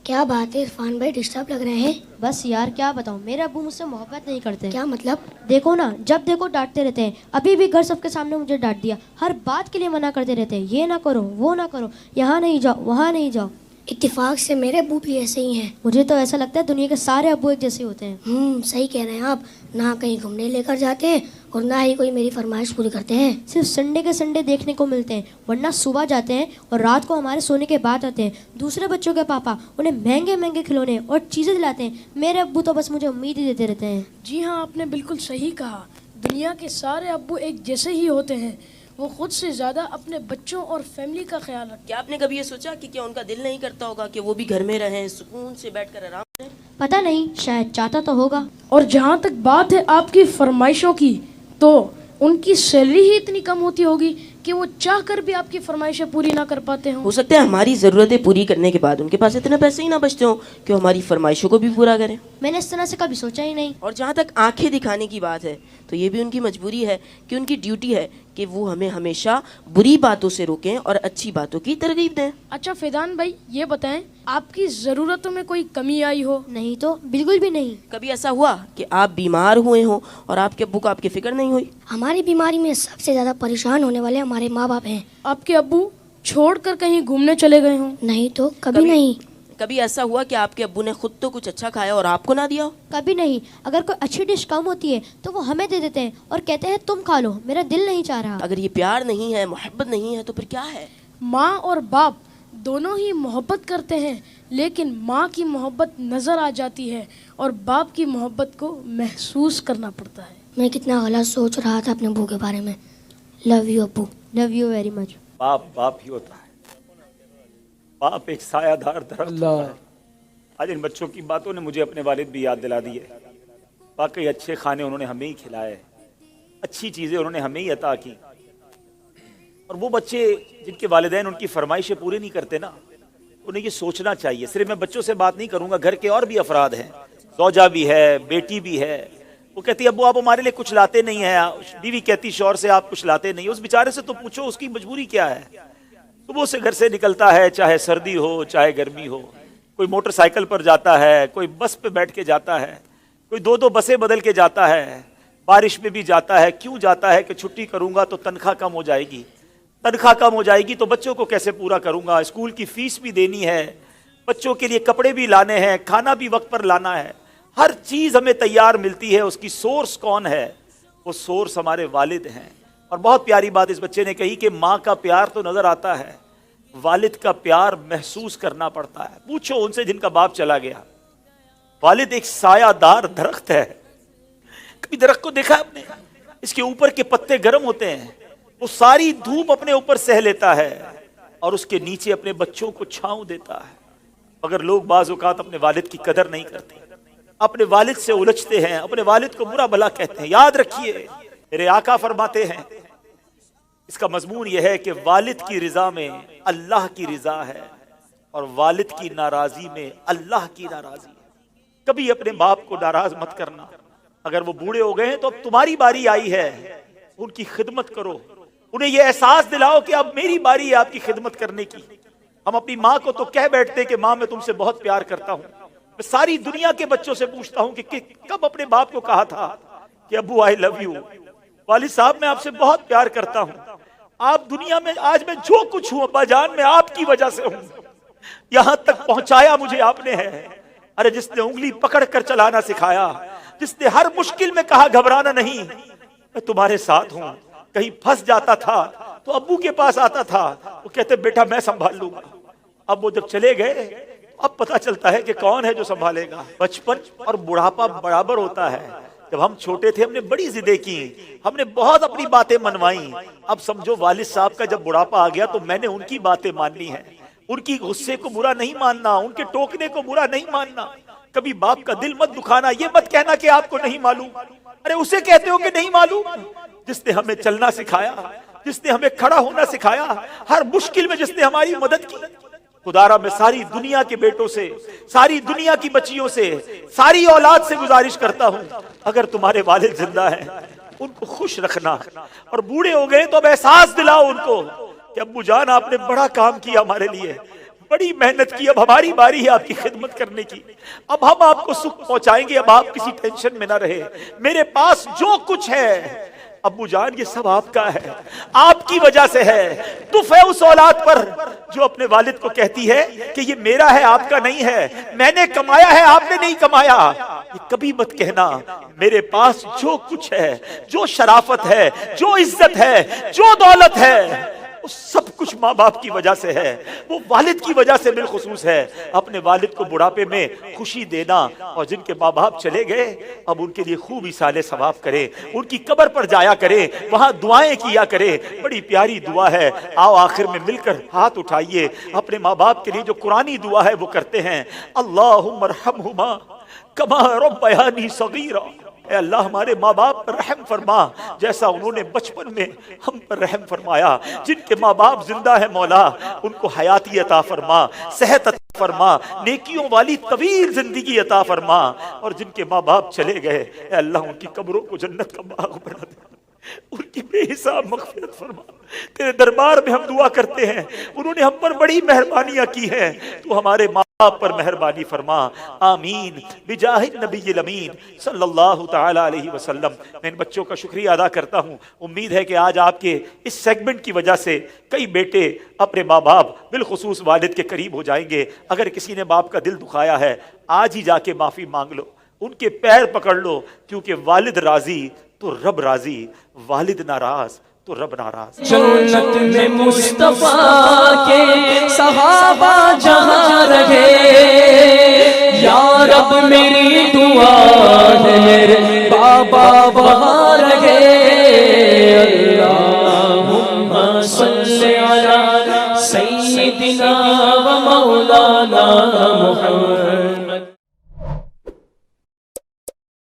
کیا بات ہے عرفان بھائی، ڈسٹرب لگ رہے ہیں؟ بس یار کیا بتاؤں، میرے ابو مجھ سے محبت نہیں کرتے. کیا مطلب؟ دیکھو نا، جب دیکھو ڈانٹتے رہتے ہیں. ابھی بھی گھر سب کے سامنے مجھے ڈانٹ دیا. ہر بات کے لیے منع کرتے رہتے ہیں، یہ نہ کرو وہ نہ کرو، یہاں نہیں جاؤ وہاں نہیں جاؤ. اتفاق سے میرے ابو بھی ایسے ہی ہیں. مجھے تو ایسا لگتا ہے دنیا کے سارے ابو ایک جیسے ہوتے ہیں. صحیح کہہ رہے ہیں آپ. نہ کہیں گھومنے لے کر جاتے ہیں اور نہ ہی کوئی میری فرمائش پوری کرتے ہیں. صرف سنڈے کے سنڈے دیکھنے کو ملتے ہیں، ورنہ صبح جاتے ہیں اور رات کو ہمارے سونے کے بعد آتے ہیں. دوسرے بچوں کے پاپا انہیں مہنگے مہنگے کھلونے اور چیزیں دلاتے ہیں. میرے ابو تو بس مجھے امید ہی دیتے رہتے ہیں. جی ہاں، آپ نے بالکل صحیح کہا. دنیا کے سارے ابو ایک جیسے ہی ہوتے ہیں. وہ خود سے زیادہ اپنے بچوں اور فیملی کا خیال رکھتے ہیں. کیا آپ نے کبھی یہ سوچا کہ کیا ان کا دل نہیں کرتا ہوگا کہ وہ بھی گھر میں رہیں، سکون سے بیٹھ کر آرام کریں؟ پتہ نہیں، شاید چاہتا تو ہوگا. اور جہاں تک بات ہے آپ کی فرمائشوں کی، تو ان کی سیلری ہی اتنی کم ہوتی ہوگی کہ وہ چاہ کر بھی آپ کی فرمائشیں پوری نہ کر پاتے ہوں. ہو سکتا ہے ہماری ضرورتیں پوری کرنے کے بعد ان کے پاس اتنے پیسے ہی نہ بچتے ہوں کہ وہ ہماری فرمائشوں کو بھی پورا کریں. میں نے اس طرح سے کبھی سوچا ہی نہیں. اور جہاں تک آنکھیں دکھانے کی بات ہے تو یہ بھی ان کی مجبوری ہے کہ ان کی ڈیوٹی ہے کہ وہ ہمیں ہمیشہ بری باتوں سے روکیں اور اچھی باتوں کی ترغیب دیں. اچھا فیضان بھائی، یہ بتائیں آپ کی ضرورتوں میں کوئی کمی آئی ہو؟ نہیں تو بالکل بھی نہیں. کبھی ایسا ہوا کہ آپ بیمار ہوئے ہوں اور آپ کے ابو کو آپ کی فکر نہیں ہوئی؟ ہماری بیماری میں سب سے زیادہ پریشان ہونے والے ہمارے ماں باپ ہیں. آپ کے ابو چھوڑ کر کہیں گھومنے چلے گئے ہوں؟ نہیں تو کبھی نہیں. کبھی ایسا ہوا کہ آپ کے ابو نے خود تو کچھ اچھا کھایا اور آپ کو نہ دیا ہو؟ کبھی نہیں. اگر کوئی اچھی ڈش کم ہوتی ہے تو وہ ہمیں دے دیتے ہیں اور کہتے ہیں تم کھا لو، میرا دل نہیں چاہ رہا. اگر یہ پیار نہیں ہے، محبت نہیں ہے، تو پھر کیا ہے؟ ماں اور باپ دونوں ہی محبت کرتے ہیں، لیکن ماں کی محبت نظر آ جاتی ہے اور باپ کی محبت کو محسوس کرنا پڑتا ہے. میں کتنا غلط سوچ رہا تھا اپنے ابو کے بارے میں. لو یو ابو. Love you very much. باپ ہی ہوتا ہے. باپ ایک سایہ دار درخت ہوتا ہے. آج ان بچوں کی باتوں نے مجھے اپنے والد بھی یاد دلا دی ہے. واقعی اچھے کھانے انہوں نے ہمیں ہی کھلائے، اچھی چیزیں انہوں نے ہمیں ہی عطا کی. اور وہ بچے جن کے والدین ان کی فرمائشیں پوری نہیں کرتے نا، انہیں یہ سوچنا چاہیے. صرف میں بچوں سے بات نہیں کروں گا، گھر کے اور بھی افراد ہیں، زوجہ بھی ہے، بیٹی بھی ہے. وہ کہتی ہے ابو آپ ہمارے لیے کچھ لاتے نہیں ہیں. بیوی کہتی شوہر سے آپ کچھ لاتے نہیں. اس بیچارے سے تو پوچھو اس کی مجبوری کیا ہے. صبح سے گھر سے نکلتا ہے، چاہے سردی ہو چاہے گرمی ہو. کوئی موٹر سائیکل پر جاتا ہے، کوئی بس پہ بیٹھ کے جاتا ہے، کوئی دو بسیں بدل کے جاتا ہے، بارش میں بھی جاتا ہے. کیوں جاتا ہے؟ کہ چھٹی کروں گا تو تنخواہ کم ہو جائے گی. تنخواہ کم ہو جائے گی تو بچوں کو کیسے پورا کروں گا؟ اسکول کی فیس بھی دینی ہے، بچوں کے لیے کپڑے بھی لانے ہیں، کھانا بھی وقت پر لانا ہے. ہر چیز ہمیں تیار ملتی ہے. اس کی سورس کون ہے؟ وہ سورس ہمارے والد ہیں. اور بہت پیاری بات اس بچے نے کہی کہ ماں کا پیار تو نظر آتا ہے، والد کا پیار محسوس کرنا پڑتا ہے. پوچھو ان سے جن کا باپ چلا گیا. والد ایک سایہ دار درخت ہے. کبھی درخت کو دیکھا آپ نے؟ اس کے اوپر کے پتے گرم ہوتے ہیں، وہ ساری دھوپ اپنے اوپر سہ لیتا ہے اور اس کے نیچے اپنے بچوں کو چھاؤں دیتا ہے. مگر لوگ بعض اوقات اپنے والد کی قدر نہیں کرتے، اپنے والد سے الجھتے ہیں، اپنے والد کو برا بھلا کہتے ہیں. یاد رکھیے میرے آقا فرماتے ہیں، اس کا مضمون یہ ہے کہ والد کی رضا میں اللہ کی رضا ہے اور والد کی ناراضی میں اللہ کی ناراضی ہے. کبھی اپنے باپ کو ناراض مت کرنا. اگر وہ بوڑھے ہو گئے ہیں تو اب تمہاری باری آئی ہے، ان کی خدمت کرو. انہیں یہ احساس دلاؤ کہ اب میری باری ہے آپ کی خدمت کرنے کی. ہم اپنی ماں کو تو کہہ بیٹھتے کہ ماں میں تم سے بہت پیار کرتا ہوں. میں ساری دنیا کے بچوں سے پوچھتا ہوں کہ کب اپنے باپ کو کہا تھا کہ ابو آئی لو یو، والد صاحب میں آپ سے بہت پیار کرتا ہوں. آپ دنیا میں آج میں جو کچھ ہوں ابا جان میں آپ کی وجہ سے ہوں. یہاں تک پہنچایا مجھے آپ نے ہے. ارے جس نے انگلی پکڑ کر چلانا سکھایا، جس نے ہر مشکل میں کہا گھبرانا نہیں، میں تمہارے ساتھ ہوں. کہیں پھنس جاتا تھا تو ابو کے پاس آتا تھا، وہ کہتے بیٹا میں سنبھال لوں گا. اب وہ جب چلے گئے اب پتا چلتا ہے کہ کون ہے جو سنبھالے گا. بچپن اور بڑھاپا برابر ہوتا ہے. جب ہم چھوٹے تھے ہم نے بڑی ضدیں کی، ہم نے بہت اپنی باتیں منوائیں. اب سمجھو والد صاحب کا جب بڑھاپا آ گیا تو میں نے ان کی باتیں ماننی ہے. ان کی غصے کو برا نہیں ماننا، ان کے ٹوکنے کو برا نہیں ماننا. کبھی باپ کا دل مت دکھانا. یہ مت کہنا کہ آپ کو نہیں معلوم. ارے اسے کہتے ہو کہ نہیں معلوم جس نے ہمیں چلنا سکھایا، جس نے ہمیں کھڑا ہونا سکھایا، ہر مشکل میں جس نے ہماری مدد کی. خدارا میں ساری دنیا کے بیٹوں سے، ساری دنیا کی بچیوں سے، ساری اولاد سے گزارش کرتا ہوں اگر تمہارے والد زندہ ہیں ان کو خوش رکھنا. اور بوڑھے ہو گئے تو اب احساس دلاؤ ان کو کہ ابو جان آپ نے بڑا کام کیا ہمارے لیے، بڑی محنت کی، اب ہماری باری ہے آپ کی خدمت کرنے کی، اب ہم آپ کو سکھ پہنچائیں گے، اب آپ کسی ٹینشن میں نہ رہے، میرے پاس جو کچھ ہے ابو جان یہ سب آپ کا ہے، آپ کی وجہ سے ہے۔ دف ہے اس اولاد پر جو اپنے والد کو کہتی ہے کہ یہ میرا ہے آپ کا نہیں ہے، میں نے کمایا ہے آپ نے نہیں کمایا۔ یہ کبھی مت کہنا میرے پاس جو کچھ ہے، جو شرافت ہے، جو عزت ہے، جو دولت ہے، وہ سب کچھ ماں باپ کی وجہ سے ہے، وہ والد کی وجہ سے بالخصوص ہے۔ اپنے والد کو بڑھاپے میں خوشی دینا، اور جن کے ماں باپ چلے گئے اب ان کے لیے خوب ایصال ثواب کرے، ان کی قبر پر جایا کرے، وہاں دعائیں کیا کرے، بڑی پیاری دعا ہے۔ آؤ آخر میں مل کر ہاتھ اٹھائیے، اپنے ماں باپ کے لیے جو قرآنی دعا ہے وہ کرتے ہیں۔ اللہم ارحمہما کما ربیانی صغیرا، اے اللہ ہمارے ماں باپ پر رحم فرما جیسا انہوں نے بچپن میں ہم پر رحم فرمایا۔ جن کے ماں باپ زندہ ہے مولا ان کو حیاتی عطا فرما، صحت عطا فرما، نیکیوں والی طویل زندگی عطا فرما، اور جن کے ماں باپ چلے گئے اے اللہ ان کی قبروں کو جنت کا باغ بنا دے، ان کی بے حساب مغفرت فرما۔ تیرے دربار میں ہم دعا کرتے ہیں، انہوں نے ہم پر بڑی مہربانیاں کی ہیں، تو ہمارے ماں باپ پر مہربانی فرما، آمین بجاہ النبی الامین صلی اللہ تعالی علیہ وسلم۔ میں ان بچوں کا شکریہ ادا کرتا ہوں، امید ہے کہ آج آپ کے اس سیگمنٹ کی وجہ سے کئی بیٹے اپنے ماں باپ بالخصوص والد کے قریب ہو جائیں گے۔ اگر کسی نے باپ کا دل دکھایا ہے آج ہی جا کے معافی مانگ لو، ان کے پیر پکڑ لو، کیونکہ والد راضی تو رب راضی، والد ناراض تو رب ناراض۔ جنت میں مصطفیٰ کے صحابہ جہاں رہے، یا رب میری دعا ہے میرے